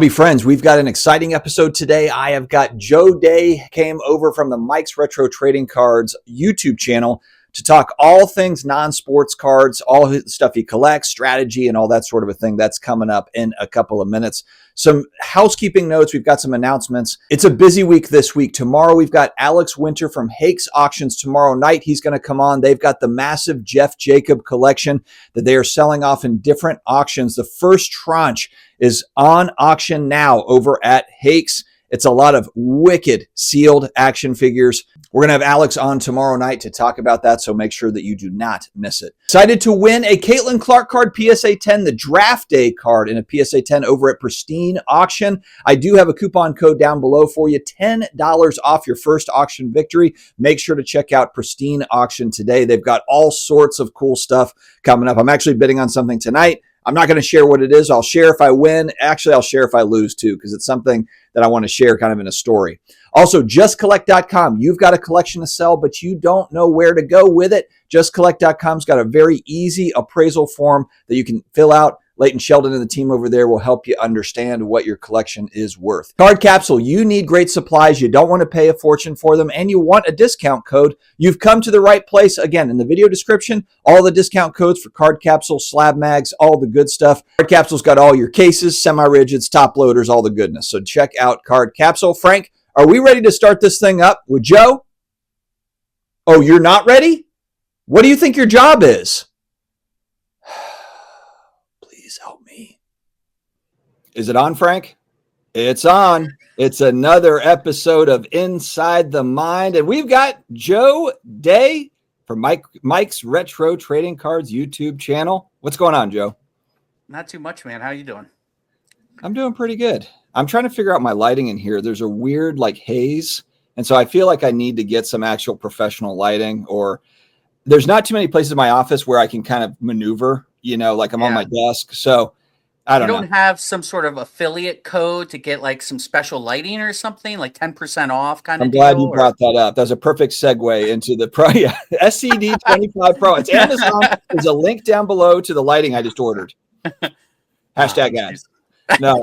Be friends, we've got an exciting episode today. I have got Joe Day came over from the Mike's Retro Trading Cards YouTube channel to talk all things non-sports cards, all the stuff he collects, strategy, and all that sort of a thing. That's coming up in a couple of minutes. Some housekeeping notes. We've got some announcements. It's a busy week this week. Tomorrow, we've got Alex Winter from Hakes Auctions. Tomorrow night, he's going to come on. They've got the massive Jeff Jacob collection that they are selling off in different auctions. The first tranche is on auction now over at Hakes. It's a lot of wicked sealed action figures. We're going to have Alex on tomorrow night to talk about that, so make sure that you do not miss it. Excited to win a Caitlin Clark card, PSA 10, the draft day card in a PSA 10 over at Pristine Auction. I do have a coupon code down below for you, $10 off your first auction victory. Make sure to check out Pristine Auction today. They've got all sorts of cool stuff coming up. I'm actually bidding on something tonight. I'm not going to share what it is. I'll share if I win. Actually, I'll share if I lose too, because it's something that I want to share kind of in a story. Also, justcollect.com. You've got a collection to sell, but you don't know where to go with it. Justcollect.com's got a very easy appraisal form that you can fill out. Leighton Sheldon and the team over there will help you understand what your collection is worth. Card Capsule, you need great supplies. You don't want to pay a fortune for them, and you want a discount code. You've come to the right place. Again, in the video description, all the discount codes for Card Capsule, SlabMags, all the good stuff. Card Capsule's got all your cases, semi-rigids, top loaders, all the goodness. So check out Card Capsule. Frank, are we ready to start this thing up with Joe? Oh, you're not ready? What do you think your job is? Help me. Is it on, Frank? It's on. It's another episode of Inside the Mind, and we've got Joe Day from Mike's Retro Trading Cards YouTube channel. What's going on, Joe? Not too much, man. How you doing? I'm doing pretty good. I'm trying to figure out my lighting in here. There's a weird like haze, and so I feel like I need to get some actual professional lighting, or there's not too many places in my office where I can kind of maneuver, like I'm on my desk. So I don't know. You don't have some sort of affiliate code to get like some special lighting or something, like 10% off kind of I'm glad deal, you brought that up. That's a perfect segue into the Pro. Yeah, SCD 25 Pro. It's Amazon. There's a link down below to the lighting I just ordered. Hashtag ads. No,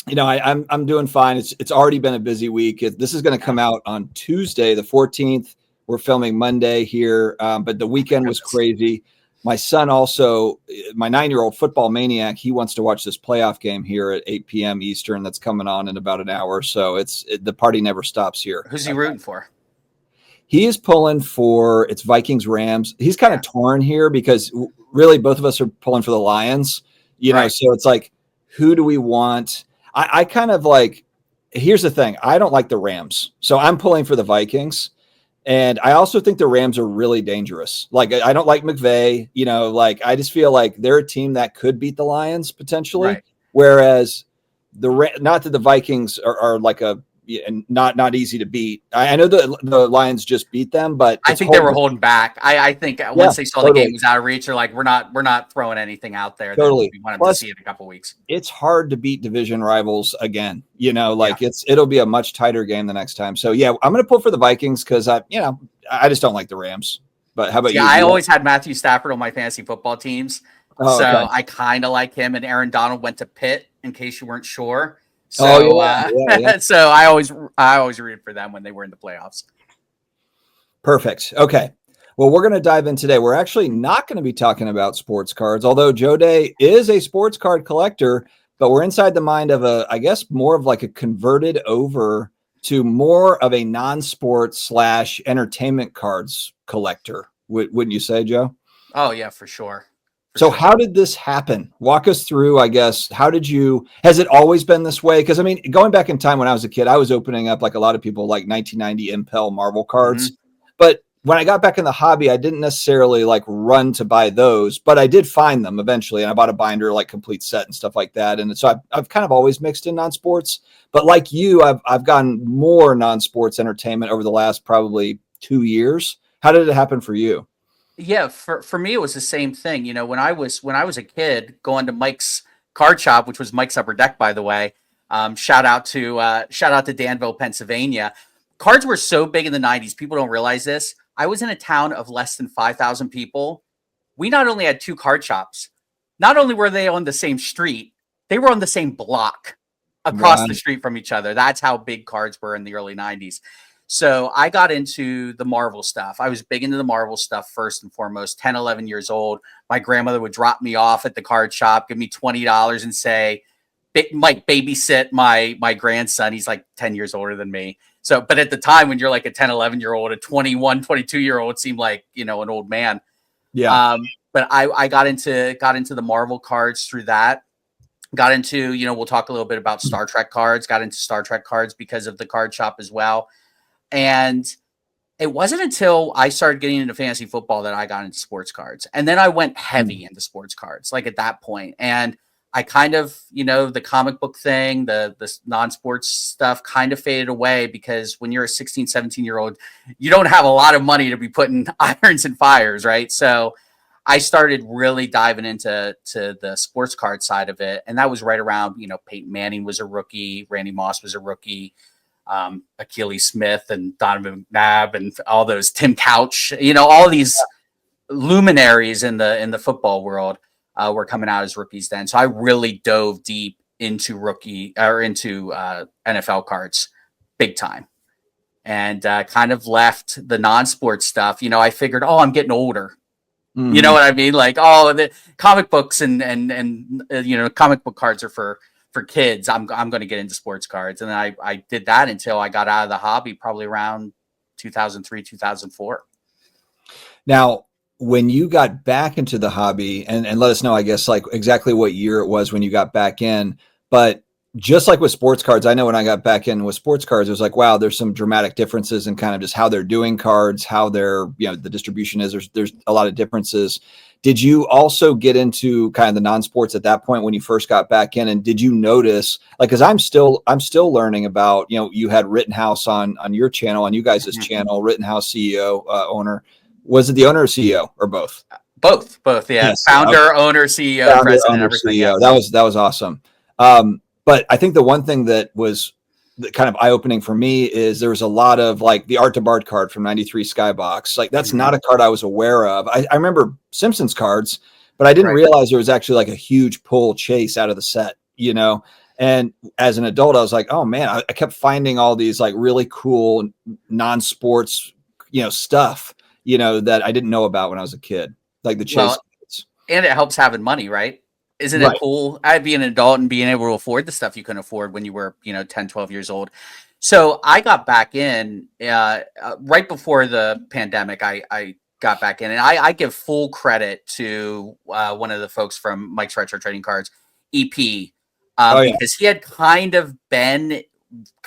I'm doing fine. It's already been a busy week. This is going to come out on Tuesday, the 14th. We're filming Monday here, but the weekend was crazy. My son also, my 9-year-old football maniac, he wants to watch this playoff game here at 8 p.m. Eastern that's coming on in about an hour. So the party never stops here. Who's he rooting for? He is pulling for, it's Vikings-Rams. He's kind of torn here because really both of us are pulling for the Lions. So it's like, who do we want? I kind of like, here's the thing. I don't like the Rams. So I'm pulling for the Vikings. And I also think the Rams are really dangerous. Like, I don't like McVay, I just feel like they're a team that could beat the Lions potentially. Right. Whereas not that the Vikings are like not easy to beat. I know the Lions just beat them, but I think they were holding back. I think once they saw the game was out of reach, they're like, we're not throwing anything out there that we wanted to see in a couple of weeks. It's hard to beat division rivals again. It'll be a much tighter game the next time. So yeah, I'm going to pull for the Vikings because I just don't like the Rams. But how about you? I always had Matthew Stafford on my fantasy football teams, I kind of like him. And Aaron Donald went to Pitt, in case you weren't sure. So, so I always rooted for them when they were in the playoffs. Perfect. Okay. Well, we're going to dive in today. We're actually not going to be talking about sports cards, although Joe Day is a sports card collector, but we're inside the mind of I guess more of like a converted over to more of a non-sports / entertainment cards collector. Wouldn't you say, Joe? Oh yeah, for sure. So how did this happen? Walk us through, I guess. Has it always been this way? Because, going back in time when I was a kid, I was opening up like a lot of people like 1990 Impel Marvel cards. Mm-hmm. But when I got back in the hobby, I didn't necessarily like run to buy those, but I did find them eventually. And I bought a binder, like complete set and stuff like that. And so I've kind of always mixed in non-sports. But like you, I've gotten more non-sports entertainment over the last probably 2 years. How did it happen for you? Yeah, for me, it was the same thing. When I was a kid going to Mike's card shop, which was Mike's Upper Deck, by the way, shout out to Danville, Pennsylvania. Cards were so big in the 90s. People don't realize this. I was in a town of less than 5,000 people. We not only had 2 card shops, not only were they on the same street, they were on the same block across Wow. the street from each other. That's how big cards were in the early 90s. So I got into the Marvel stuff. I was big into the Marvel stuff first and foremost, 10, 11 years old. My grandmother would drop me off at the card shop, give me $20 and say, Mike, babysit my grandson. He's like 10 years older than me. So, but at the time when you're like a 10, 11-year-old, a 21, 22-year-old seemed like, an old man. Yeah. But I got into the Marvel cards through that. Got into, we'll talk a little bit about Star Trek cards, got into Star Trek cards because of the card shop as well. And it wasn't until I started getting into fantasy football that I got into sports cards. And then I went heavy into sports cards, like at that point. And I kind of, the comic book thing, the non-sports stuff kind of faded away because when you're a 16, 17-year-old, you don't have a lot of money to be putting irons and fires, right? So I started really diving into the sports card side of it. And that was right around, Peyton Manning was a rookie, Randy Moss was a rookie, Achilles Smith and Donovan McNabb and all those, Tim Couch, all these luminaries in the football world were coming out as rookies then. So I really dove deep into NFL cards big time and kind of left the non-sports stuff. I figured, I'm getting older. Mm-hmm. You know what I mean? Like, the comic books and comic book cards are for kids. I'm going to get into sports cards. And then I did that until I got out of the hobby, probably around 2003, 2004. Now, when you got back into the hobby, and let us know, I guess, like exactly what year it was when you got back in, but just like with sports cards, I know when I got back in with sports cards, it was like, wow, there's some dramatic differences in kind of just how they're doing cards, how their, the distribution is. There's a lot of differences. Did you also get into kind of the non-sports at that point when you first got back in? And did you notice, like, because I'm still learning about, you had Rittenhouse on your channel, on you guys' channel, Rittenhouse CEO, owner. Was it the owner or CEO or both? Both. Yeah. Yes. Founder, owner, CEO, Founder, president, owner, everything. CEO. Yeah. That was awesome. But I think the one thing that was kind of eye-opening for me is there was a lot of like the Art to Bard card from 93 Skybox. Like that's not a card I was aware of. I remember Simpsons cards, but I didn't realize there was actually like a huge pull chase out of the set, And as an adult, I was like, oh man, I kept finding all these like really cool non-sports, stuff, that I didn't know about when I was a kid, like the chase. And it helps having money, right? Isn't it cool? I'd be an adult and being able to afford the stuff you couldn't afford when you were, 10, 12 years old. So I got back in right before the pandemic. I got back in, and I give full credit to one of the folks from Mike's Retro Trading Cards, EP, because he had kind of been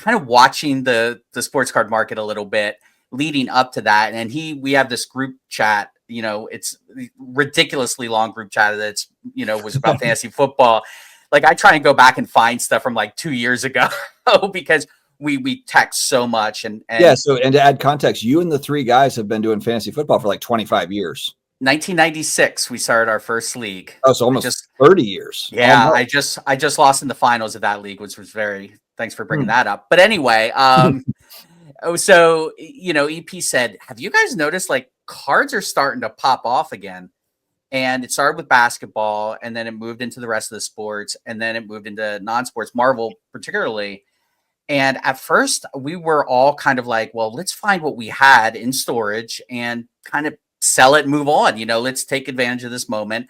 watching the sports card market a little bit leading up to that. And we have this group chat, it's ridiculously long group chat that's, was about fantasy football. Like I try and go back and find stuff from like 2 years ago because we text so much. And yeah. So, and to add context, you and the three guys have been doing fantasy football for like 25 years. 1996, we started our first league. Oh, so almost 30 years. Yeah. Almost. I just lost in the finals of that league, which was thanks for bringing that up. But anyway, so, EP said, have you guys noticed like cards are starting to pop off again? And it started with basketball, and then it moved into the rest of the sports, and then it moved into non-sports, Marvel particularly. And at first we were all kind of like, well, let's find what we had in storage and kind of sell it and move on. Let's take advantage of this moment.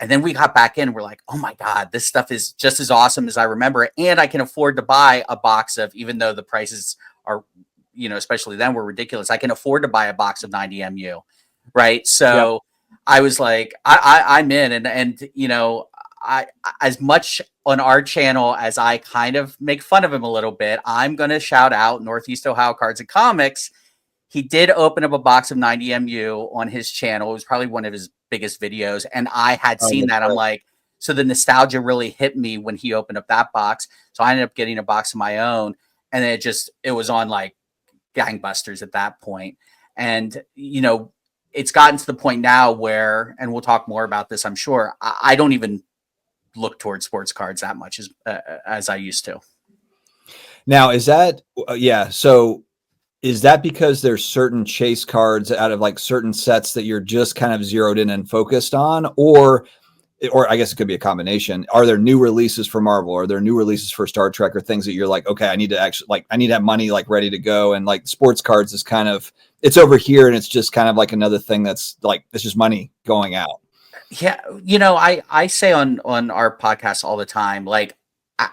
And then we got back in and we're like, oh my God, this stuff is just as awesome as I remember it. And I can afford to buy a box of, even though the prices are, especially then were ridiculous, I can afford to buy a box of 90 MU. Right. So I was like, I'm in. And I, as much on our channel as I kind of make fun of him a little bit, I'm going to shout out Northeast Ohio Cards and Comics. He did open up a box of 90 MU on his channel. It was probably one of his biggest videos. And I had seen that. I'm like, so the nostalgia really hit me when he opened up that box. So I ended up getting a box of my own. And then it was on like gangbusters at that point. And, it's gotten to the point now where, and we'll talk more about this, I'm sure, I don't even look towards sports cards that much as I used to. Now, is that, so is that because there's certain chase cards out of like certain sets that you're just kind of zeroed in and focused on? Or or I guess it could be a combination. Are there new releases for Marvel? Are there new releases for Star Trek, or things that you're like, okay, I need to actually, like, I need to have money like ready to go. And like sports cards is kind of, it's over here, and it's just kind of like another thing that's like, it's just money going out. Yeah, I say on our podcast all the time, like, I,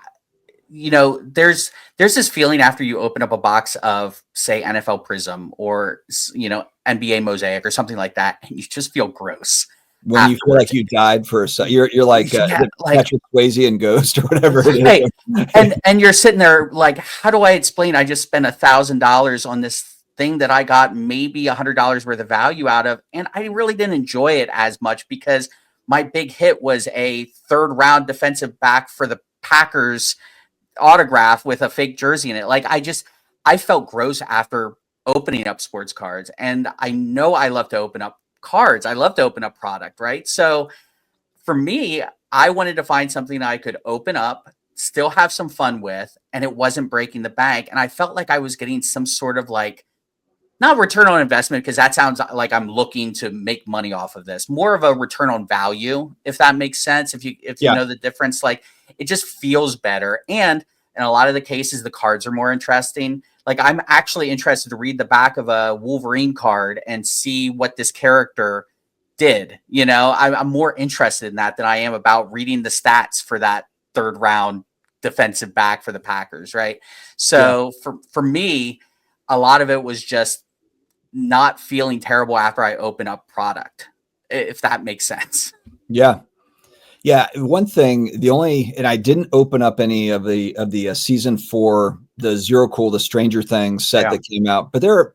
there's this feeling after you open up a box of, say, NFL Prism or NBA Mosaic or something like that, and you just feel gross When you feel afterwards. like you died for a second, you're like, Yeah, like, Patrick Swayze and Ghost or whatever it right. is. And you're sitting there like, how do I explain? I just spent $1,000 on this thing that I got maybe $100 worth of value out of, and I really didn't enjoy it as much because my big hit was a third round defensive back for the Packers autograph with a fake jersey in it. Like, I felt gross after opening up sports cards, and I know I love to open up cards. I love to open up product, right? So for me, I wanted to find something I could open up, still have some fun with, and it wasn't breaking the bank. And I felt like I was getting some sort of, like, not return on investment, because that sounds like I'm looking to make money off of this. More of a return on value, if that makes sense. If you Yeah. know the difference, like, it just feels better. And in a lot of the cases, the cards are more interesting. Like, I'm actually interested to read the back of a Wolverine card and see what this character did. I'm more interested in that than I am about reading the stats for that third round defensive back for the Packers, right? So for me, a lot of it was just not feeling terrible after I open up product, if that makes sense. Yeah. Yeah. One thing, and I didn't open up any of the season 4, the Zero Cool, the Stranger Things set that came out, but they're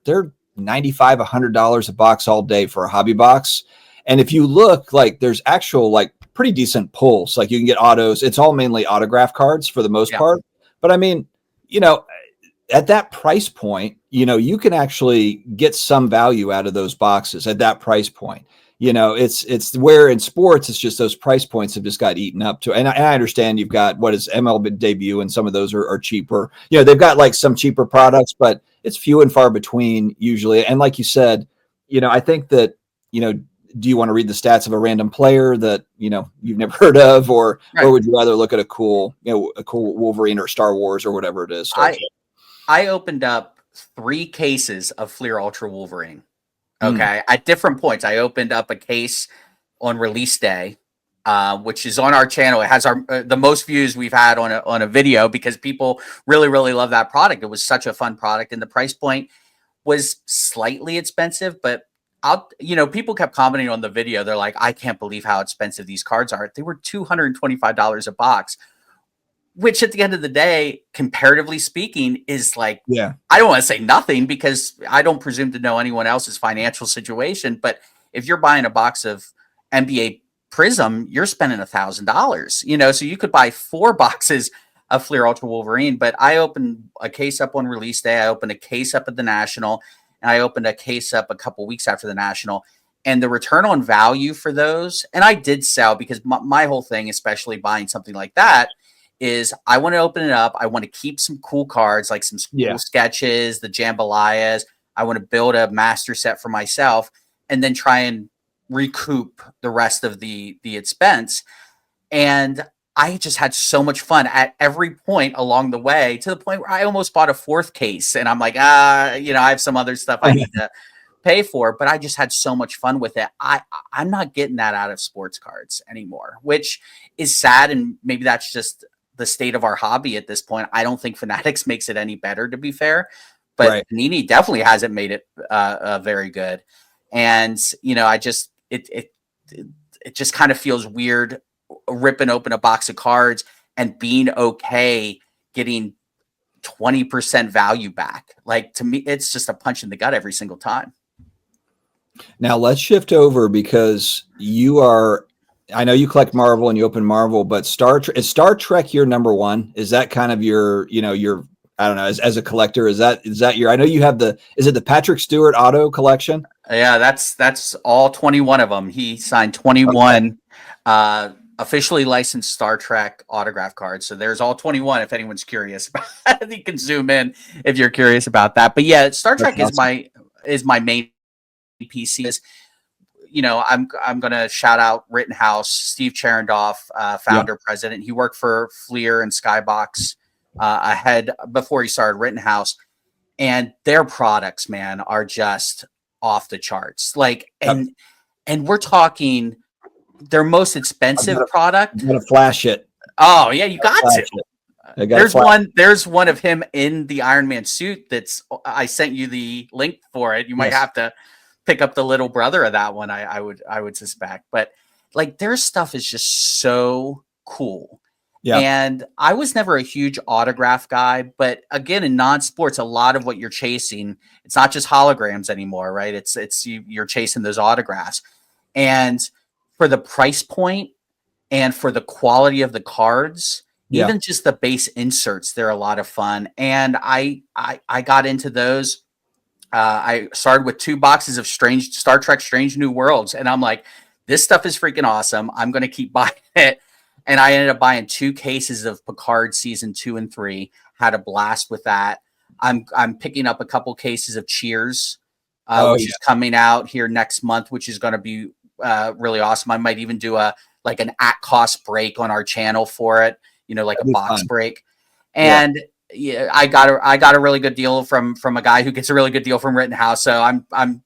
$95, $100 a box all day for a hobby box. And if you look, like, there's actual, like, pretty decent pulls. Like, you can get autos. It's all mainly autograph cards for the most part. But I mean, at that price point, you can actually get some value out of those boxes at that price point. It's where in sports, it's just those price points have just got eaten up to. And I understand you've got, what is MLB debut, and some of those are cheaper. They've got like some cheaper products, but it's few and far between usually. And like you said, I think that, do you want to read the stats of a random player that, you've never heard of, or would you rather look at a cool Wolverine or Star Wars or whatever it is? I opened up 3 cases of Fleer Ultra Wolverine. Okay. At different points, I opened up a case on release day, which is on our channel. It has the most views we've had on a video, because people really, really love that product. It was such a fun product, and the price point was slightly expensive, but people kept commenting on the video. They're like, I can't believe how expensive these cards are. They were $225 a box, which at the end of the day, comparatively speaking, is like, I don't want to say nothing, because I don't presume to know anyone else's financial situation. But if you're buying a box of NBA Prism, you're spending $1,000, so you could buy 4 boxes of Fleer Ultra Wolverine. But I opened a case up on release day. I opened a case up at the National, and I opened a case up a couple weeks after the National. And the return on value for those, and I did sell, because my whole thing, especially buying something like that, is I want to open it up. I want to keep some cool cards, like some cool sketches, the jambalayas. I want to build a master set for myself, and then try and recoup the rest of the expense. And I just had so much fun at every point along the way, to the point where I almost bought a 4th case. And I'm like, I have some other stuff I need to pay for, but I just had so much fun with it. I'm not getting that out of sports cards anymore, which is sad. And maybe that's just the state of our hobby at this point. I don't think Fanatics makes it any better, to be fair, but Panini definitely hasn't made it very good. And it just kind of feels weird ripping open a box of cards and being okay getting 20% value back. Like, to me, it's just a punch in the gut every single time. Now let's shift over, because I know you collect Marvel and you open Marvel, but is Star Trek your number one? Is that kind of your I don't know, as a collector, is that your, I know you have is it the Patrick Stewart auto collection? Yeah, that's all 21 of them. He signed 21 officially licensed Star Trek autograph cards. So there's all 21 if anyone's curious. You can zoom in if you're curious about that. But yeah, Star Trek is my main PC. I'm going to shout out Rittenhouse, Steve Cherendoff, founder, president. He worked for Fleer and Skybox ahead before he started Rittenhouse, and their products, man, are just off the charts. Like, and we're talking their most expensive product. I'm gonna flash it. Oh yeah, you got to. There's one of him in the Iron Man suit. I sent you the link for it. You might have to pick up the little brother of that one. I would suspect, but like their stuff is just so cool. Yeah. And I was never a huge autograph guy, but again, in non-sports, a lot of what you're chasing, it's not just holograms anymore, right? You're chasing those autographs. And for the price point and for the quality of the cards, even just the base inserts, they're a lot of fun. And I got into those. I started with 2 boxes of Star Trek Strange New Worlds, and I'm like, this stuff is freaking awesome. I'm going to keep buying it. And I ended up buying 2 cases of Picard season 2 and 3. Had a blast with that. I'm picking up a couple cases of Cheers, which is coming out here next month, which is going to be really awesome. I might even do an at cost break on our channel for it, like a box break. And I got a really good deal from a guy who gets a really good deal from Rittenhouse. So I'm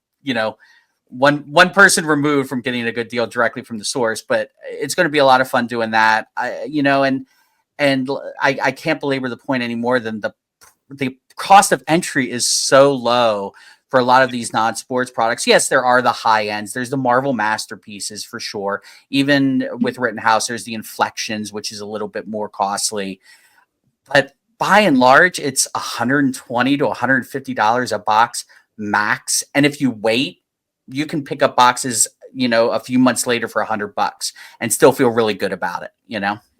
one person removed from getting a good deal directly from the source, but it's going to be a lot of fun doing that. And I can't belabor the point anymore than the cost of entry is so low for a lot of these non-sports products. Yes, there are the high ends. There's the Marvel masterpieces for sure. Even with Rittenhouse, there's the Inflections, which is a little bit more costly, but by and large, it's $120 to $150 a box max. And if you wait, you can pick up boxes, a few months later for $100 and still feel really good about it,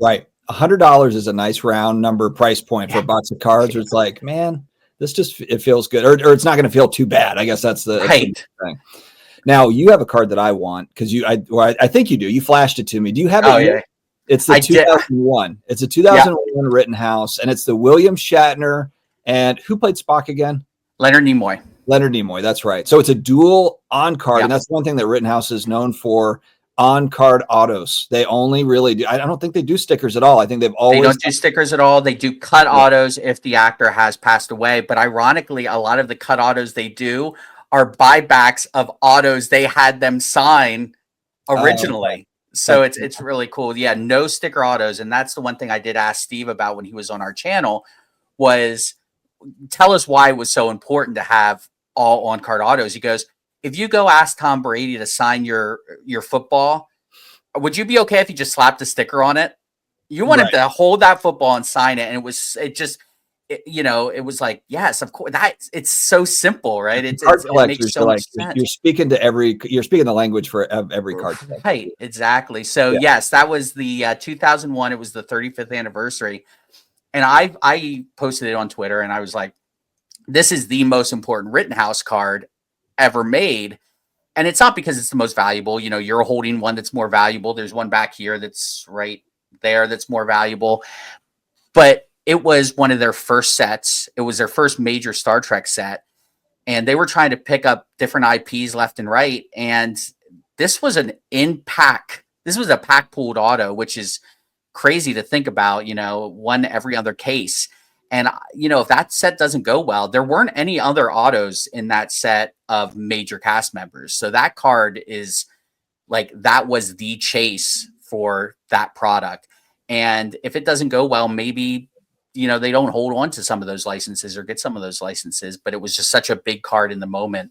Right. $100 is a nice round number price point for a box of cards. Where it's like, man, it feels good, or it's not going to feel too bad. I guess that's the thing. Now you have a card that I want because I think you do. You flashed it to me. Do you have it? Yeah. It's the 2001. It's a 2001 Rittenhouse, and it's the William Shatner. And who played Spock again? Leonard Nimoy. That's right. So it's a dual on-card, and that's one thing that Rittenhouse is known for, on-card autos. They only really do. I don't think they do stickers at all. I think they don't do stickers at all. They do cut autos if the actor has passed away. But ironically, a lot of the cut autos they do are buybacks of autos they had them sign originally. So it's really cool. Yeah, no sticker autos. And that's the one thing I did ask Steve about when he was on our channel was tell us why it was so important to have all on-card autos. He goes, if you go ask Tom Brady to sign your football, would you be okay if he just slapped a sticker on it? You want him to hold that football and sign it. And it was like, yes, of course. It's so simple, right? It makes so much sense. You're speaking the language for every card. Right, exactly. So yes, that was the 2001. It was the 35th anniversary. And I posted it on Twitter and I was like, this is the most important Rittenhouse card ever made. And it's not because it's the most valuable. You're holding one that's more valuable. There's one back here that's right there that's more valuable. But it was one of their first sets. It was their first major Star Trek set. And they were trying to pick up different IPs left and right. And this was a pack pooled auto, which is crazy to think about, one every other case. And, if that set doesn't go well, there weren't any other autos in that set of major cast members. So that card is that was the chase for that product. And if it doesn't go well, maybe, they don't hold on to some of those licenses or get some of those licenses, but it was just such a big card in the moment.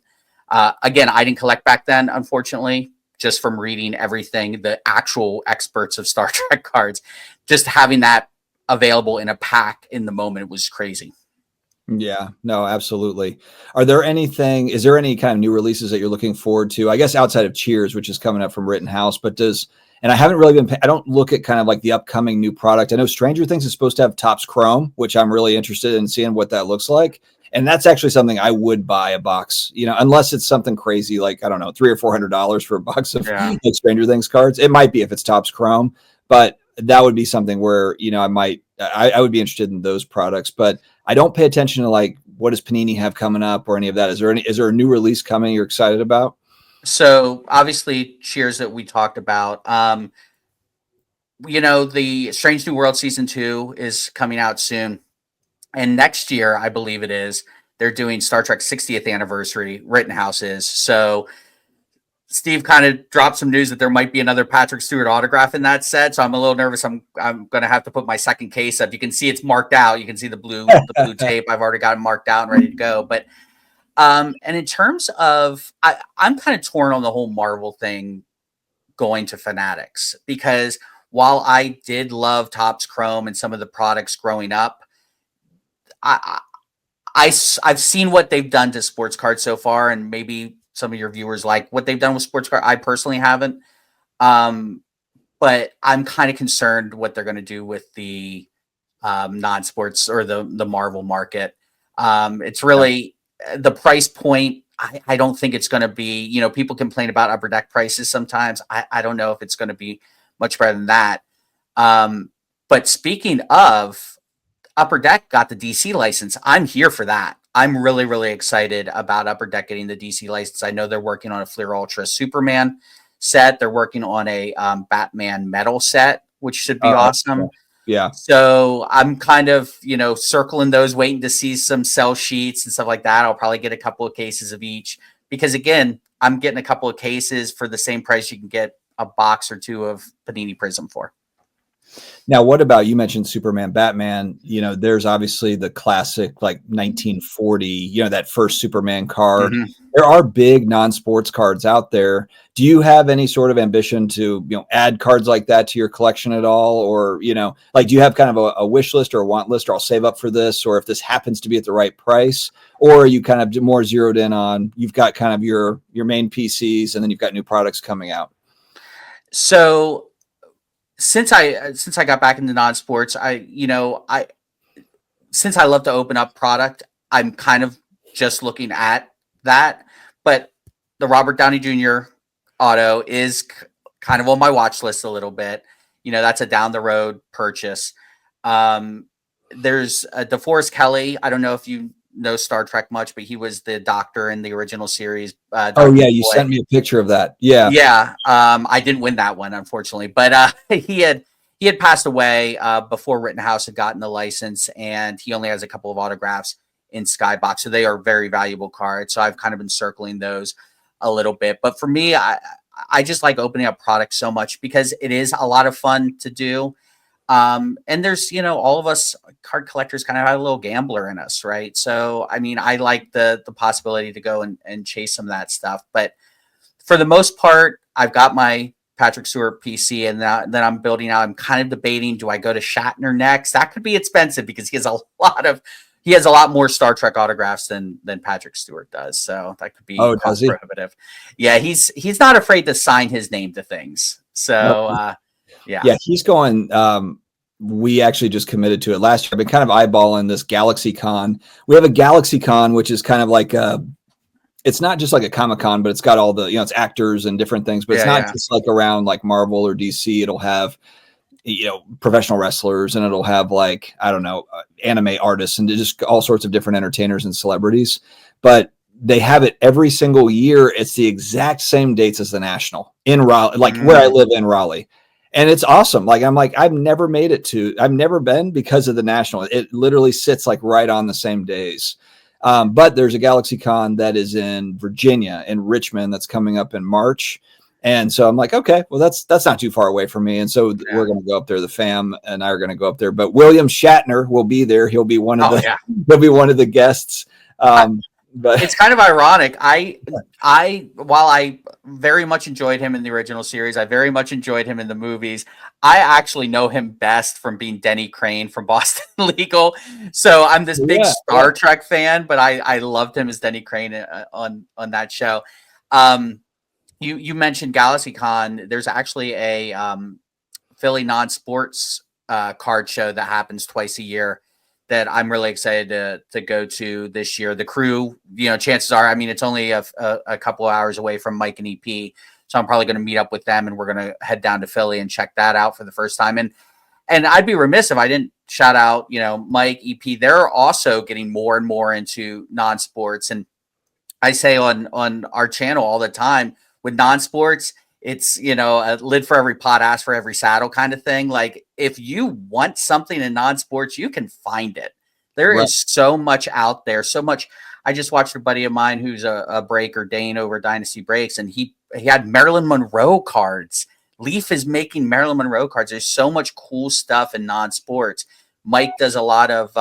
Again, I didn't collect back then, unfortunately, just from reading everything, the actual experts of Star Trek cards, just having that available in a pack in the moment was crazy. Yeah, no, absolutely. Is there any kind of new releases that you're looking forward to? I guess outside of Cheers, which is coming up from Rittenhouse, and I haven't really I don't look at kind of like the upcoming new product. I know Stranger Things is supposed to have Topps Chrome, which I'm really interested in seeing what that looks like. And that's actually something I would buy a box, unless it's something crazy, like, I don't know, $300 or $400 for a box of Stranger Things cards. It might be if it's Topps Chrome, but that would be something where, I would be interested in those products, but I don't pay attention to what does Panini have coming up or any of that. Is there a new release coming you're excited about? So obviously, Cheers that we talked about. The Strange New World season 2 is coming out soon, and next year, I believe it is, they're doing Star Trek 60th anniversary. Rittenhouse is. So Steve kind of dropped some news that there might be another Patrick Stewart autograph in that set. So I'm a little nervous. I'm going to have to put my second case up. You can see it's marked out. You can see the blue tape. I've already got it marked out and ready to go. But and in terms of, I'm kind of torn on the whole Marvel thing going to Fanatics, because while I did love Topps Chrome and some of the products growing up, I, I've seen what they've done to sports cards so far, and maybe some of your viewers like what they've done with sports card. I personally haven't, um, but I'm kind of concerned what they're going to do with the non-sports or the Marvel market. It's really the price point. I don't think it's going to be. People complain about upper deck prices sometimes. I don't know if it's going to be much better than that. But speaking of, Upper Deck got the DC license. I'm here for that. I'm really, really excited about Upper Deck getting the DC license. I know they're working on a Fleer Ultra Superman set. They're working on a Batman metal set, which should be awesome. Yeah. So I'm kind of, circling those, waiting to see some sell sheets and stuff like that. I'll probably get a couple of cases of each, because again, I'm getting a couple of cases for the same price you can get a box or two of Panini Prism for. Now, what about, you mentioned Superman, Batman, there's obviously the classic, like 1940, that first Superman card. Mm-hmm. There are big non-sports cards out there. Do you have any sort of ambition to, add cards like that to your collection at all? Or, do you have kind of a wish list or a want list, or I'll save up for this, or if this happens to be at the right price? Or are you kind of more zeroed in on, you've got kind of your main PCs and then you've got new products coming out? So since I got back into non-sports, since I love to open up product, I'm kind of just looking at that. But the Robert Downey Jr. auto is kind of on my watch list a little bit. That's a down the road purchase. There's DeForest Kelly. I don't know if you know Star Trek much, but he was the Doctor in the original series. Oh yeah, you sent me a picture of that. Yeah. Yeah. I didn't win that one, unfortunately, but he had passed away before Rittenhouse had gotten the license, and he only has a couple of autographs in Skybox. So they are very valuable cards. So I've kind of been circling those a little bit. But for me, I just like opening up products so much because it is a lot of fun to do. And there's, all of us card collectors kind of have a little gambler in us, right? So, I mean, I like the possibility to go and chase some of that stuff. But for the most part, I've got my Patrick Stewart PC, and then I'm building out. I'm kind of debating, do I go to Shatner next? That could be expensive because he has a lot more Star Trek autographs than Patrick Stewart does. So that could be cost prohibitive. Yeah, he's not afraid to sign his name to things. So yeah, he's going. We actually just committed to it last year. I've been kind of eyeballing this Galaxy Con. We have a Galaxy Con, which is kind of like it's not just like a Comic-Con, but it's got all the, it's actors and different things, but it's not just like around like Marvel or DC. It'll have, professional wrestlers, and it'll have like, I don't know, anime artists and just all sorts of different entertainers and celebrities. But they have it every single year. It's the exact same dates as the National in Raleigh, like where I live in Raleigh. And it's awesome. Like, I've never been because of the National. It literally sits like right on the same days. But there's a Galaxy Con that is in Virginia, in Richmond, that's coming up in March. And so I'm like, okay, well, that's not too far away from me. And so we're going to go up there. The fam and I are going to go up there. But William Shatner will be there. He'll be one of he'll be one of the guests. But it's kind of ironic. While I very much enjoyed him in the original series, I very much enjoyed him in the movies. I actually know him best from being Denny Crane from Boston Legal. So I'm this big Star Trek fan, but I loved him as Denny Crane on that show. You mentioned Galaxy Con. There's actually a Philly non-sports card show that happens twice a year that I'm really excited to go to this year. The crew, chances are, I mean, it's only a couple of hours away from Mike and EP. So I'm probably going to meet up with them, and we're going to head down to Philly and check that out for the first time. And I'd be remiss if I didn't shout out, Mike, EP. They're also getting more and more into non-sports. And I say on our channel all the time, with non-sports, it's, you know, a lid for every pot, ass for every saddle kind of thing. Like if you want something in non-sports, you can find it. There Right. is so much out there, so much. I just watched a buddy of mine who's a breaker, Dane over Dynasty Breaks, and he had Marilyn Monroe cards. Leaf is making Marilyn Monroe cards. There's so much cool stuff in non-sports. Mike does a lot of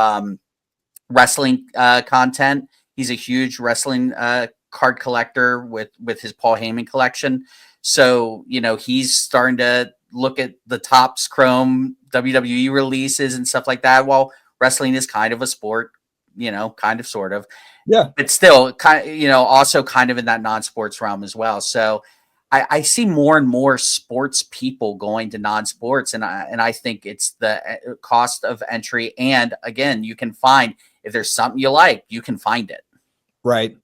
wrestling content. He's a huge wrestling card collector with his Paul Heyman collection. So, you know, he's starting to look at the Topps Chrome WWE releases and stuff like that. While wrestling is kind of a sport, you know, kind of, sort of. Yeah. But still, kind of, you know, also kind of in that non-sports realm as well. So I see more and more sports people going to non-sports, and I think it's the cost of entry. And again, you can find, if there's something you like, you can find it. Right.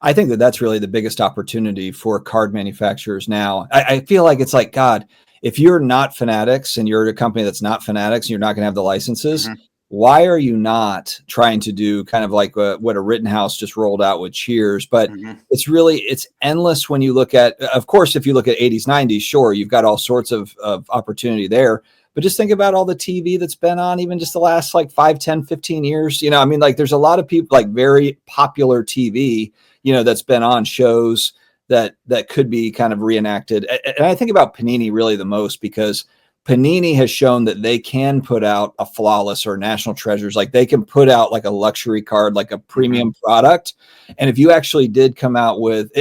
I think that that's really the biggest opportunity for card manufacturers now. I feel like it's like, God, if you're not Fanatics and you're a company that's not Fanatics, and you're not going to have the licenses. Mm-hmm. Why are you not trying to do kind of like what a Rittenhouse just rolled out with Cheers? But Mm-hmm. it's endless when you look at, of course, if you look at 80s, 90s, sure, you've got all sorts of opportunity there. But just think about all the TV that's been on even just the last like 5, 10, 15 years. You know, I mean, like there's a lot of people, like very popular TV, you know, that's been on shows that could be kind of reenacted. And I think about Panini really the most, because Panini has shown that they can put out a Flawless or National Treasures. Like they can put out like a luxury card, like a premium product. And if you actually did come out with,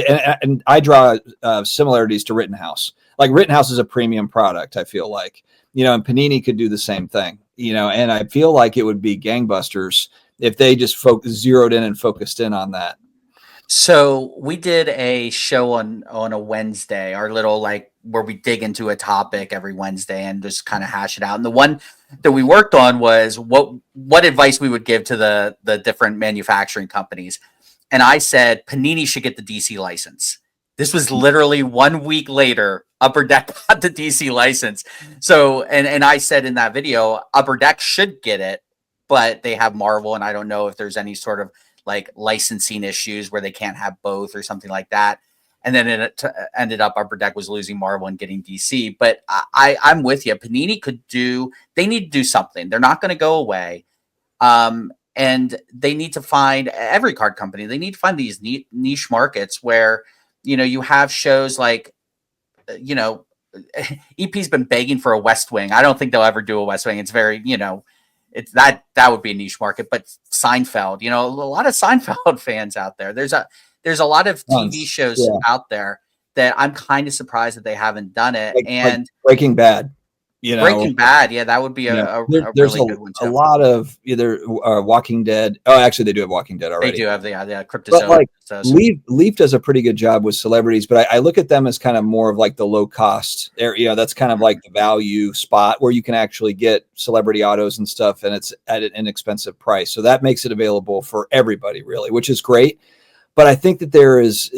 and I draw similarities to Rittenhouse. Like Rittenhouse is a premium product, I feel like, you know, and Panini could do the same thing, you know, and I feel like it would be gangbusters if they just zeroed in and focused in on that. So we did a show on a Wednesday, our little, like, where we dig into a topic every Wednesday and just kind of hash it out. And the one that we worked on was what advice we would give to the different manufacturing companies. And I said Panini should get the DC license. This was literally 1 week later. Upper Deck got the DC license. So and I said in that video, Upper Deck should get it, but they have Marvel, and I don't know if there's any sort of like licensing issues where they can't have both or something like that. And then it ended up Upper Deck was losing Marvel and getting DC. But I'm with you. Panini they need to do something. They're not going to go away. And they need to find, every card company, they need to find these niche markets where, you know, you have shows like, you know, EP's been begging for a West Wing. I don't think they'll ever do a West Wing. It's very, you know, it's that would be a niche market. But Seinfeld, you know, a lot of Seinfeld fans out there. There's a lot of TV shows out there that I'm kind of surprised that they haven't done it. Like Breaking Bad. You know, Breaking Bad, yeah, that would be a there's really good one too. A lot of either Walking Dead. Oh, actually, they do have Walking Dead already. They do have the Cryptozoic. But like Leaf does a pretty good job with celebrities, but I look at them as kind of more of like the low cost area. You know, that's kind of like the value spot where you can actually get celebrity autos and stuff, and it's at an inexpensive price. So that makes it available for everybody, really, which is great. But I think that there is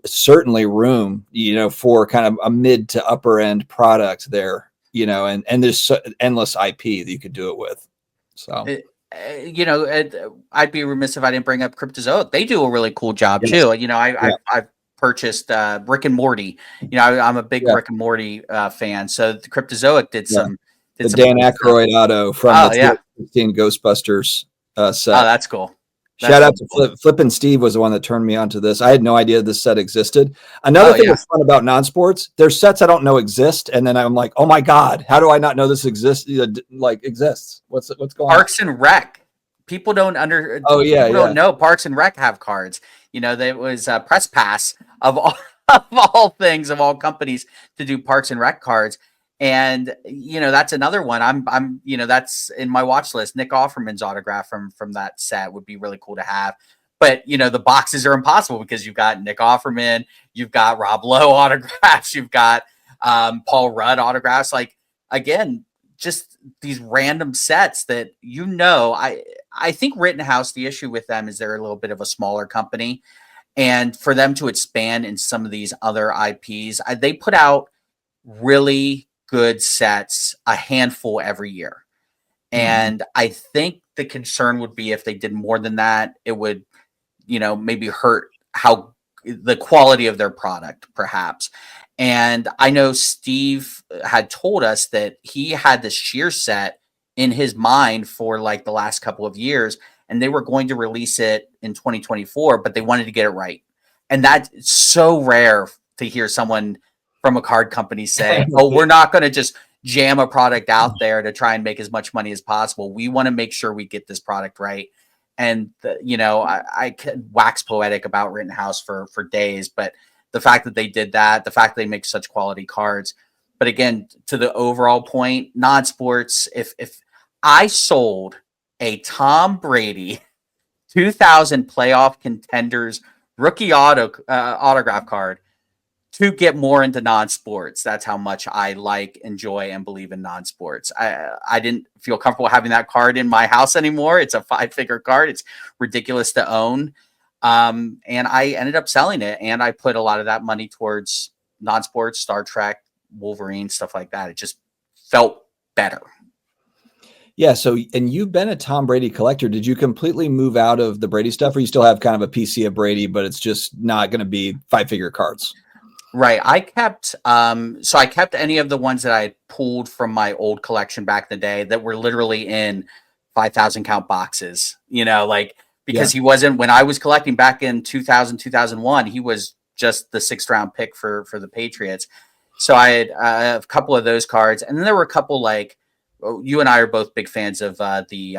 certainly room, you know, for kind of a mid to upper end product there. You know, and there's endless IP that you could do it with. So, you know, I'd be remiss if I didn't bring up Cryptozoic. They do a really cool job too. You know, I've purchased Rick and Morty. You know, I'm a big Rick and Morty fan. So the Cryptozoic did some. The Dan Aykroyd auto from the 16 Ghostbusters set. Oh, that's cool. Shout out to Flippin' Steve was the one that turned me onto this. I had no idea this set existed. Another thing that's fun about non-sports, there's sets I don't know exist, and then I'm like, oh my God, how do I not know this exists? What's going on? Parks and Rec. People don't don't know Parks and Rec have cards. You know, there was a press pass of all things, of all companies, to do Parks and Rec cards. And, you know, that's another one. I'm, you know, that's in my watch list. Nick Offerman's autograph from that set would be really cool to have. But, you know, the boxes are impossible because you've got Nick Offerman, you've got Rob Lowe autographs, you've got Paul Rudd autographs. Like, again, just these random sets that, you know, I think Rittenhouse, the issue with them is they're a little bit of a smaller company. And for them to expand in some of these other IPs, they put out really good sets, a handful every year. And I think the concern would be if they did more than that, it would, you know, maybe hurt how the quality of their product, perhaps. And I know Steve had told us that he had this shear set in his mind for like the last couple of years, and they were going to release it in 2024, but they wanted to get it right. And that's so rare to hear someone from a card company say, "Oh, we're not going to just jam a product out there to try and make as much money as possible. We want to make sure we get this product right." And I could wax poetic about Rittenhouse for days, but the fact that they did that, the fact that they make such quality cards. But again, to the overall point, non-sports, if I sold a Tom Brady 2000 playoff contenders rookie autograph card to get more into non-sports, that's how much I like, enjoy, and believe in non-sports. I didn't feel comfortable having that card in my house anymore. It's a 5-figure card. It's ridiculous to own. And I ended up selling it, and I put a lot of that money towards non-sports, Star Trek, Wolverine, stuff like that. It just felt better. Yeah. So, and you've been a Tom Brady collector. Did you completely move out of the Brady stuff, or you still have kind of a PC of Brady, but it's just not going to be 5-figure cards? Right. I kept any of the ones that I pulled from my old collection back in the day that were literally in 5,000 count boxes, because he wasn't, when I was collecting back in 2000, 2001, he was just the 6th round pick for the Patriots. So I had a couple of those cards. And then there were a couple, like, you and I are both big fans of the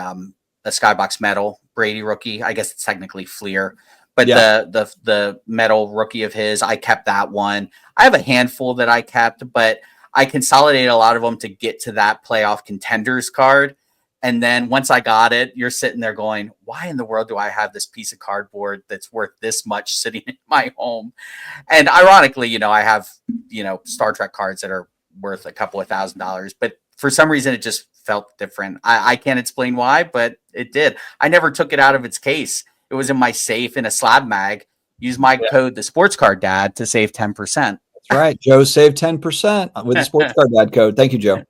Skybox Metal Brady rookie. I guess it's technically Fleer, but the metal rookie of his, I kept that one. I have a handful that I kept, but I consolidated a lot of them to get to that playoff contenders card. And then once I got it, you're sitting there going, why in the world do I have this piece of cardboard that's worth this much sitting in my home? And ironically, I have, Star Trek cards that are worth a couple of $1,000s, but for some reason it just felt different. I can't explain why, but it did. I never took it out of its case. It was in my safe in a SlabMag. Use my code, the Sports Card Dad, to save 10%. That's right. Joe saved 10% with the Sports Card Dad code. Thank you, Joe.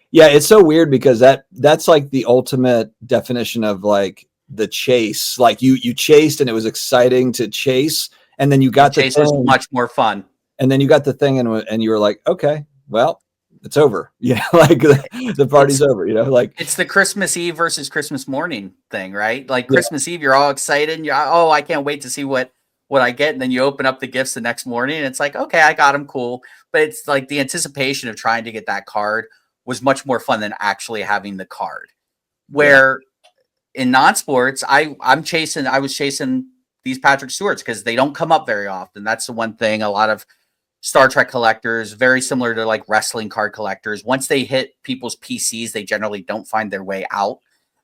Yeah, it's so weird because that's like the ultimate definition of like the chase. Like you chased and it was exciting to chase, and then you got the chase was much more fun. And then you got the thing and you were like, okay, well, it's over. Like the party's over, like it's the Christmas Eve versus Christmas morning thing, right? Like Christmas Eve, you're all excited and I can't wait to see what I get. And then you open up the gifts the next morning and it's like, okay, I got them, cool. But it's like the anticipation of trying to get that card was much more fun than actually having the card. Where in non-sports, I was chasing these Patrick Stewarts because they don't come up very often. That's the one thing. A lot of Star Trek collectors, very similar to like wrestling card collectors, once they hit people's PCs, they generally don't find their way out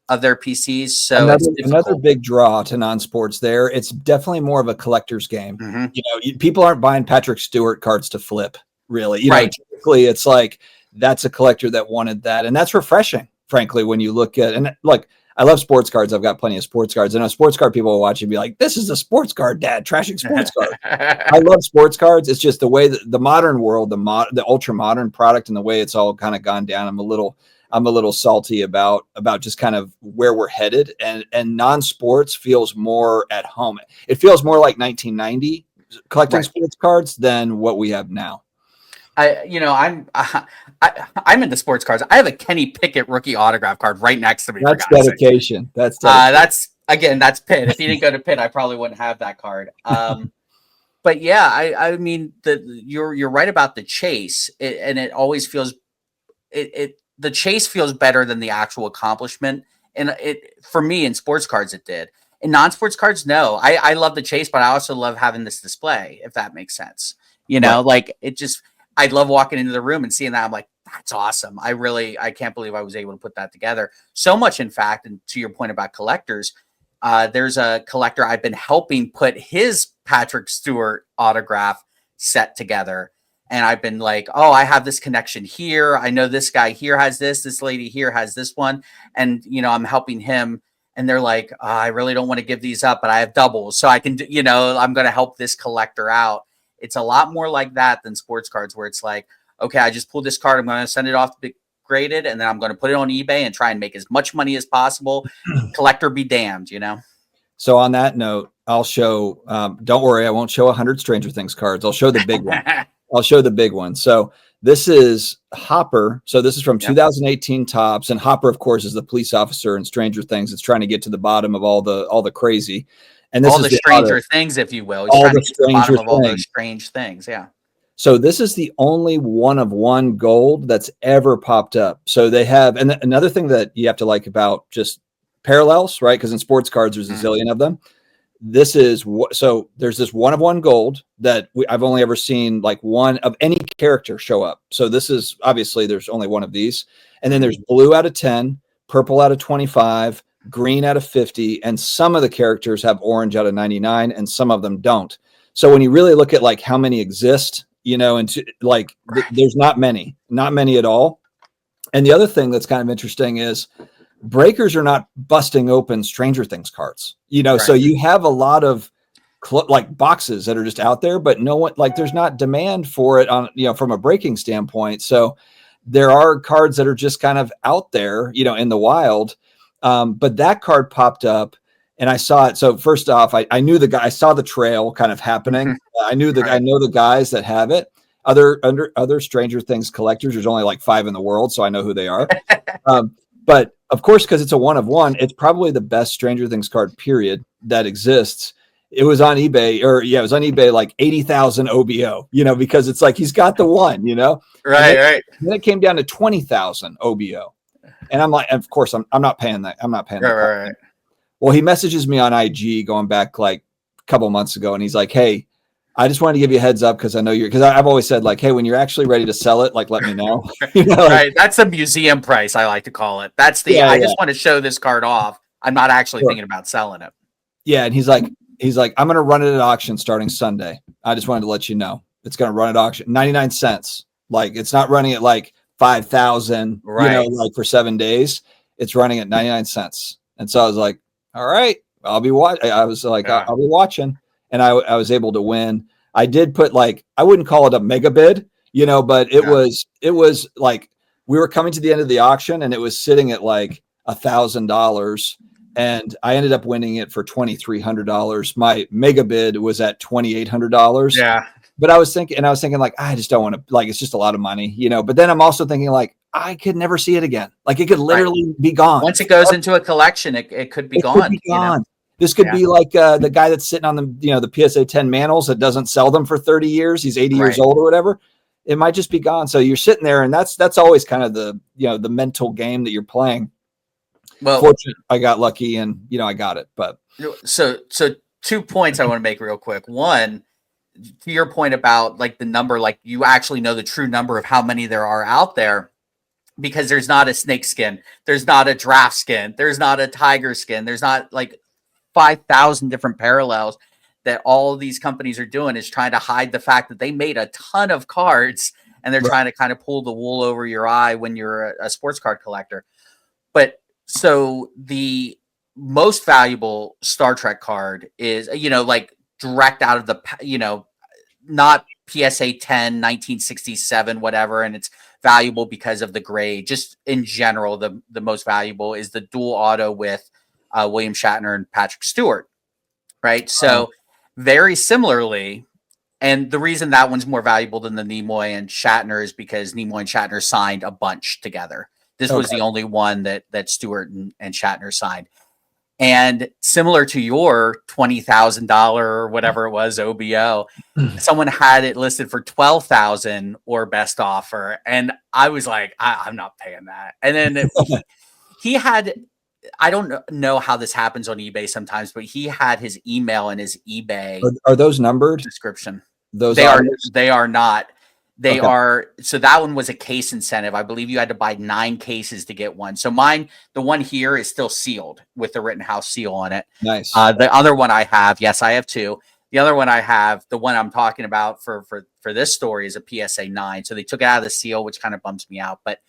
of their PCs. So another big draw to non-sports there. It's definitely more of a collector's game. Mm-hmm. People aren't buying Patrick Stewart cards to flip, really. Typically it's like that's a collector that wanted that, and that's refreshing, frankly, when you look at, and like, I love sports cards. I've got plenty of sports cards. I know sports card people will watch and be like, this is a sports card, Dad, trashing sports cards. I love sports cards. It's just the way that the modern world, the ultra modern product and the way it's all kind of gone down. I'm a little salty about just kind of where we're headed, and non-sports feels more at home. It feels more like 1990 collecting sports cards than what we have now. I'm into sports cards. I have a Kenny Pickett rookie autograph card right next to me. That's dedication. That's Pitt. If he didn't go to Pitt, I probably wouldn't have that card. But yeah, I mean, you're right about the chase, and it always feels the chase feels better than the actual accomplishment. And for me in sports cards, it did. In non-sports cards, no. I love the chase, but I also love having this display, if that makes sense. Like it just. I love walking into the room and seeing that. I'm like, that's awesome. I can't believe I was able to put that together. So much, in fact, and to your point about collectors, there's a collector I've been helping put his Patrick Stewart autograph set together. And I've been like, oh, I have this connection here. I know this guy here has this lady here has this one. And, I'm helping him. And they're like, I really don't want to give these up, but I have doubles. So I can, I'm going to help this collector out. It's a lot more like that than sports cards, where it's like, okay, I just pulled this card. I'm going to send it off to be graded, and then I'm going to put it on eBay and try and make as much money as possible. Collector be damned, So on that note, I'll show. Don't worry, I won't show 100 Stranger Things cards. I'll show the big one. I'll show the big one. So this is Hopper. So this is from 2018 Topps, and Hopper, of course, is the police officer in Stranger Things. It's trying to get to the bottom of all the crazy, and this all is the Stranger Things, if you will. He's all trying the to get to the bottom Stranger of all those Things. strange things. Yeah. So this is the only one of one gold that's ever popped up. So they have, and another thing that you have to like about just parallels, right? Because in sports cards, there's a zillion of them. This is so there's this one of one gold that I've only ever seen like one of any character show up. So this is obviously there's only one of these. And then there's blue out of 10, purple out of 25, green out of 50. And some of the characters have orange out of 99 and some of them don't. So when you really look at like how many exist, you know, and like there's not many at all. And the other thing that's kind of interesting is breakers are not busting open Stranger Things cards, you know, so you have a lot of like boxes that are just out there, but no one, like there's not demand for it on, you know, from a breaking standpoint. So there are cards that are just kind of out there, you know, in the wild. But that card popped up and I saw it. So first off, I knew the guy, I saw the trail kind of happening. I knew I know the guys that have it. Other Stranger Things collectors, there's only like 5 in the world, so I know who they are. But of course, because it's a one of one, it's probably the best Stranger Things card, period, that exists. It was on eBay, it was on eBay like 80,000 OBO, you know, because it's like he's got the one, you know, right. Then it came down to 20,000 OBO, and I'm like, of course, I'm not paying that. I'm not paying that. Right. Well, he messages me on IG going back like a couple months ago, and he's like, "Hey, I just wanted to give you a heads up because I know because I've always said like, hey, when you're actually ready to sell it, like, let me know." You know, right. That's the museum price, I like to call it. That's the, I just want to show this card off. I'm not actually thinking about selling it. Yeah. And he's like, I'm going to run it at auction starting Sunday. I just wanted to let you know it's going to run at auction 99 cents. Like it's not running at like 5,000, you know, like for 7 days. It's running at 99 cents. And so I was like, all right, I'll be watching. I was like, I'll be watching. And I was able to win. I did put like, I wouldn't call it a mega bid, you know, but it was like we were coming to the end of the auction and it was sitting at like $1,000 and I ended up winning it for $2,300. My mega bid was at $2,800. Yeah. But I was thinking like, I just don't want to, like, it's just a lot of money, you know, but then I'm also thinking like, I could never see it again. Like it could literally be gone. Once it goes into a collection, it could be gone. Could be gone. You know? This could be like the guy that's sitting on the, you know, the PSA 10 Manals that doesn't sell them for 30 years. He's 80 years old or whatever. It might just be gone. So you're sitting there and that's always kind of the, you know, the mental game that you're playing. Well, fortunately, I got lucky and, you know, I got it. But so 2 points I want to make real quick. One, to your point about like the number, like you actually know the true number of how many there are out there. Because there's not a snake skin, there's not a giraffe skin, there's not a tiger skin, there's not like 5,000 different parallels that all these companies are doing is trying to hide the fact that they made a ton of cards and they're trying to kind of pull the wool over your eye when you're a sports card collector. But so the most valuable Star Trek card is, you know, like direct out of the, you know, not PSA 10, 1967, whatever. And it's valuable because of the grade. Just in general, the most valuable is the dual auto with William Shatner and Patrick Stewart, right? So very similarly, and the reason that one's more valuable than the Nimoy and Shatner is because Nimoy and Shatner signed a bunch together. This was the only one that Stewart and Shatner signed. And similar to your $20,000 or whatever it was, OBO, someone had it listed for 12,000 or best offer. And I was like, I'm not paying that. And then he had, I don't know how this happens on eBay sometimes, but he had his email in his eBay. Are those numbered? Description. Those they are not. They are. So that one was a case incentive. I believe you had to buy 9 cases to get one. So mine, the one here is still sealed with the Rittenhouse seal on it. Nice. The other one I have, yes, I have 2. The other one I have, the one I'm talking about for this story is a PSA 9. So they took it out of the seal, which kind of bums me out. But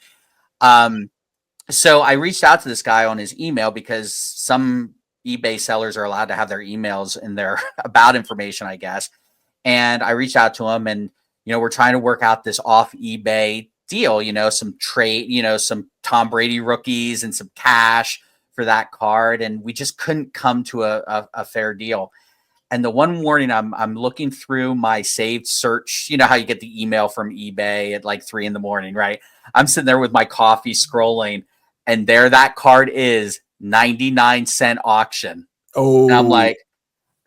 so I reached out to this guy on his email because some eBay sellers are allowed to have their emails in their about information, I guess. And I reached out to him and, you know, we're trying to work out this off eBay deal, you know, some trade, you know, some Tom Brady rookies and some cash for that card, and we just couldn't come to a fair deal. And the one morning I'm looking through my saved search, you know how you get the email from eBay at like 3 a.m, right? I'm sitting there with my coffee scrolling, and there that card is, 99-cent auction. And I'm Oh, like,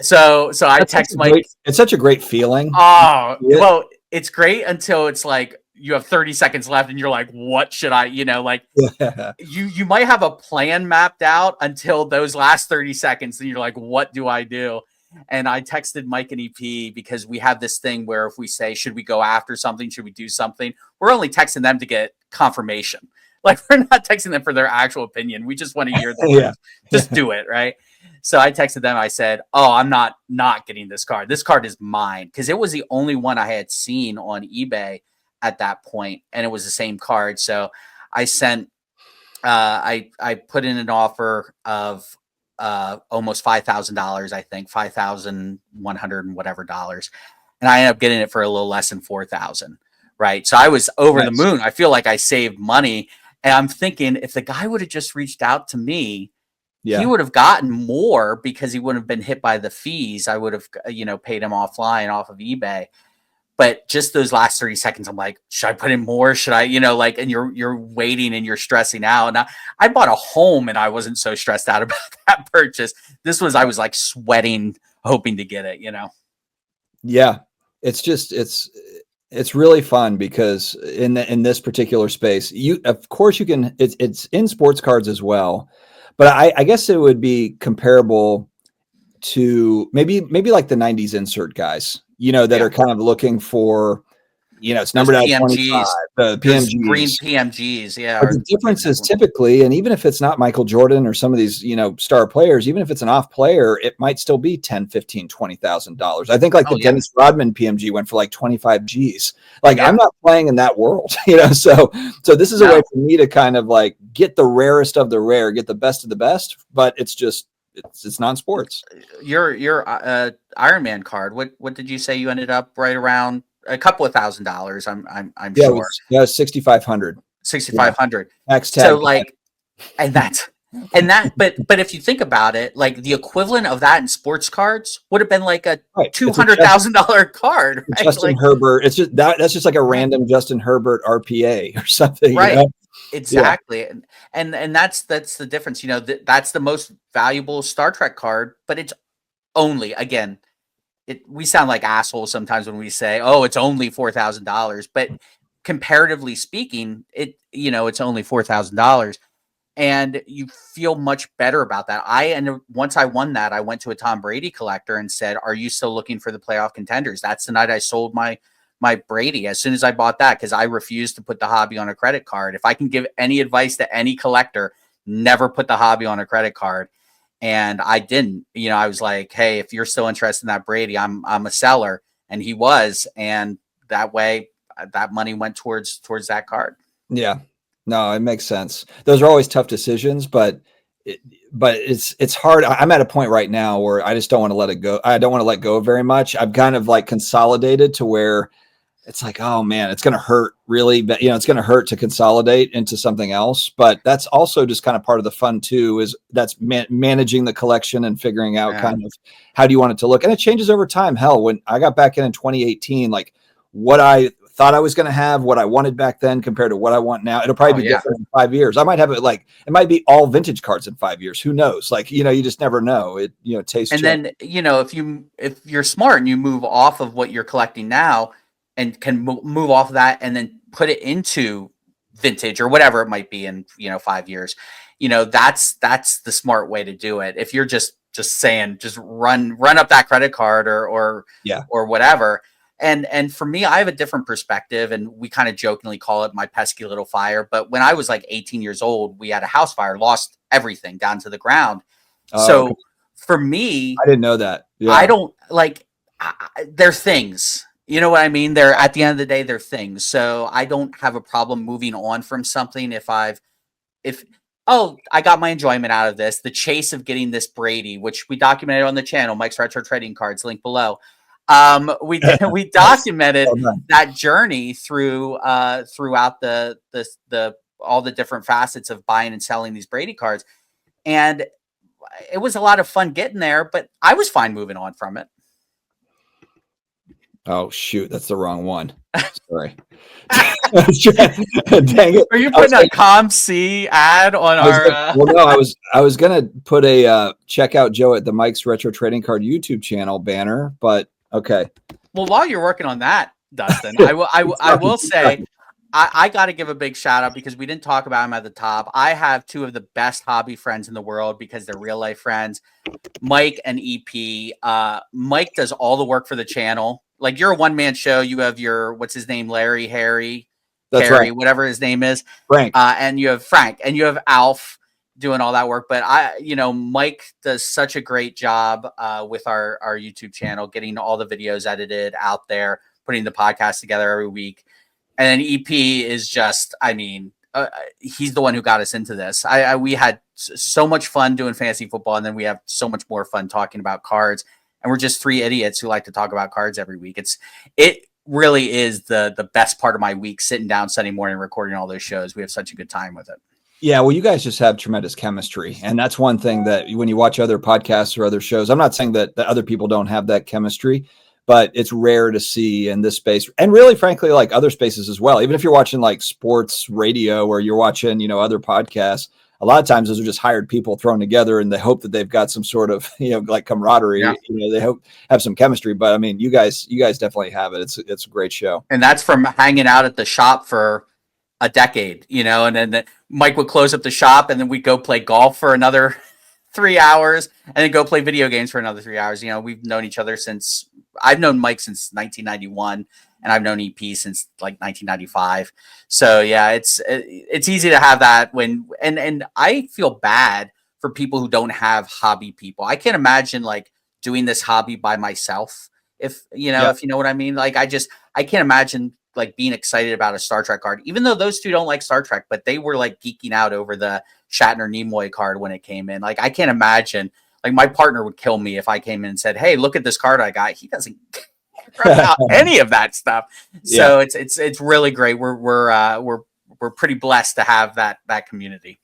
so I text Mike. It's such a great feeling. Oh, well, it's great until it's like you have 30 seconds left and you're like, what should I, like Yeah. you might have a plan mapped out until those last 30 seconds. And you're like, what do I do? And I texted Mike and EP because we have this thing where if we say, should we go after something? Should we do something? We're only texting them to get confirmation. Like, we're not texting them for their actual opinion. We just want to hear them. Yeah. Just do it. Right. So I texted them. I said, oh, I'm not getting this card. This card is mine. Because it was the only one I had seen on eBay at that point, and it was the same card. So I sent, I put in an offer of almost $5,000, I think, 5,100 and whatever dollars. And I ended up getting it for a little less than 4,000. Right. So I was over the moon. I feel like I saved money. And I'm thinking, if the guy would have just reached out to me, he would have gotten more because he wouldn't have been hit by the fees. I would have, paid him offline off of eBay. But just those last 30 seconds, I'm like, should I put in more? Should I, and you're waiting and you're stressing out. And I bought a home and I wasn't so stressed out about that purchase. I was like sweating, hoping to get it, Yeah. It's just, it's really fun because in this particular space, of course you can, it's in sports cards as well, but I guess it would be comparable to maybe like the 90s insert guys, that are kind of looking for, it's numbered out 25, the PMGs. Green PMGs, yeah. But the difference is typically, and even if it's not Michael Jordan or some of these, star players, even if it's an off player, it might still be $10,000, $15,000, $20,000. I think like the Dennis Rodman PMG went for like 25 G's. Like, I'm not playing in that world, so this is a way for me to kind of like get the rarest of the rare, get the best of the best, but it's just, it's non-sports. Your Iron Man card, what did you say you ended up right around? A couple of $1,000s, I'm sure. It was 6,500. 6,500. Max tag. So like, but if you think about it, like the equivalent of that in sports cards would have been like a $200,000 card. Right? Justin Herbert. It's just that's just like a random Justin Herbert RPA or something. Right. Exactly. Yeah. And that's the difference. That's the most valuable Star Trek card, but it's only, again, we sound like assholes sometimes when we say, oh, it's only $4,000, but comparatively speaking, it's only $4,000, and you feel much better about that. Once I won that, I went to a Tom Brady collector and said, are you still looking for the playoff contenders? That's the night I sold my Brady. As soon as I bought that, because I refused to put the hobby on a credit card. If I can give any advice to any collector, never put the hobby on a credit card. And I didn't, I was like, hey, if you're still interested in that Brady, I'm a seller. And he was. And that way, that money went towards that card. Yeah, no, it makes sense. Those are always tough decisions, but it's hard. I'm at a point right now where I just don't want to let it go. I don't want to let go very much. I've kind of like consolidated to where it's like, oh man, it's going to hurt really, but it's going to hurt to consolidate into something else. But that's also just kind of part of the fun too, is that's managing the collection and figuring out kind of how do you want it to look. And it changes over time. Hell, when I got back in 2018, like what I thought I was going to have, what I wanted back then compared to what I want now, it'll probably be different in 5 years. I might have it it might be all vintage cards in 5 years. Who knows? Like, you just never know. It, tastes. And then, if you're smart and you move off of what you're collecting now, and can move off of that and then put it into vintage or whatever it might be in, 5 years, that's the smart way to do it. If you're just saying, just run up that credit card or whatever. And for me, I have a different perspective, and we kind of jokingly call it my pesky little fire. But when I was like 18 years old, we had a house fire, lost everything down to the ground. So for me, I didn't know that. Yeah. I don't they're things. You know what I mean? They're, at the end of the day, they're things. So I don't have a problem moving on from something if I got my enjoyment out of this. The chase of getting this Brady, which we documented on the channel, Mike's Retro Trading Cards, link below. We documented that journey throughout the all the different facets of buying and selling these Brady cards. and it was a lot of fun getting there, but I was fine moving on from it. Oh shoot, that's the wrong one. Sorry. Dang it. Are you putting a ComC ad on our? Well, no, I was gonna put a check out Joe at the Mike's Retro Trading Card YouTube channel banner, but okay. Well, while you're working on that, Dustin, I will say I got to give a big shout out because we didn't talk about him at the top. I have two of the best hobby friends in the world because they're real life friends, Mike and EP. Mike does all the work for the channel. Like, you're a one man show. You have your, what's his name? Larry, Harry, That's Harry, right. whatever his name is. Frank. And you have Frank and you have Alf doing all that work. But Mike does such a great job with our YouTube channel, getting all the videos edited out there, putting the podcast together every week. And then EP is just, he's the one who got us into this. We had so much fun doing fantasy football, and then we have so much more fun talking about cards. And we're just three idiots who like to talk about cards every week. It really is the best part of my week, sitting down Sunday morning, recording all those shows. We have such a good time with it. Yeah, well, you guys just have tremendous chemistry. And that's one thing that when you watch other podcasts or other shows, I'm not saying that other people don't have that chemistry, but it's rare to see in this space. And really, frankly, like other spaces as well. Even if you're watching like sports radio or you're watching, other podcasts, a lot of times those are just hired people thrown together and they hope that they've got some sort of, like camaraderie. Yeah. They hope have some chemistry. But I mean, you guys definitely have it. It's a great show. And that's from hanging out at the shop for a decade, and then Mike would close up the shop and then we'd go play golf for another 3 hours and then go play video games for another 3 hours. We've known each other I've known Mike since 1991 and I've known EP since like 1995. So yeah, it's easy to have that and I feel bad for people who don't have hobby people. I can't imagine like doing this hobby by myself. If you know what I mean, like I can't imagine like being excited about a Star Trek card, even though those two don't like Star Trek, but they were like geeking out over the Shatner Nimoy card when it came in. Like, I can't imagine, like my partner would kill me if I came in and said, "Hey, look at this card I got." He doesn't care about any of that stuff. So it's really great. We're pretty blessed to have that community.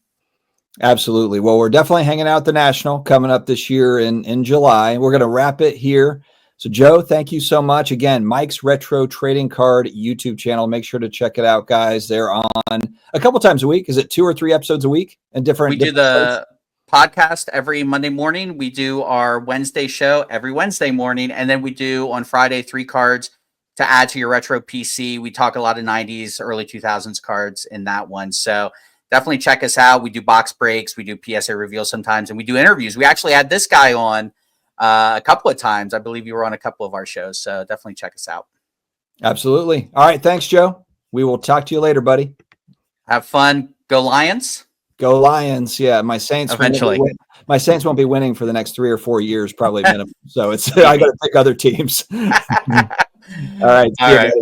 Absolutely. Well, we're definitely hanging out at the National coming up this year in July. We're going to wrap it here. So, Joe, thank you so much. Again, Mike's Retro Trading Card YouTube channel. Make sure to check it out, guys. They're on a couple times a week. Is it 2 or 3 episodes a week? And we do the podcast every Monday morning. We do our Wednesday show every Wednesday morning. And then we do on Friday 3 cards to add to your retro PC. We talk a lot of 90s, early 2000s cards in that one. So definitely check us out. We do box breaks. We do PSA reveals sometimes. And we do interviews. We actually had this guy on a couple of times. I believe you were on a couple of our shows, so definitely check us out. Absolutely. All right, thanks, Joe. We will talk to you later, buddy. Have fun. Go Lions. Go Lions. Yeah, my Saints eventually. Won't be winning for the next 3 or 4 years, probably minimum. So I got to pick other teams. All right. All right.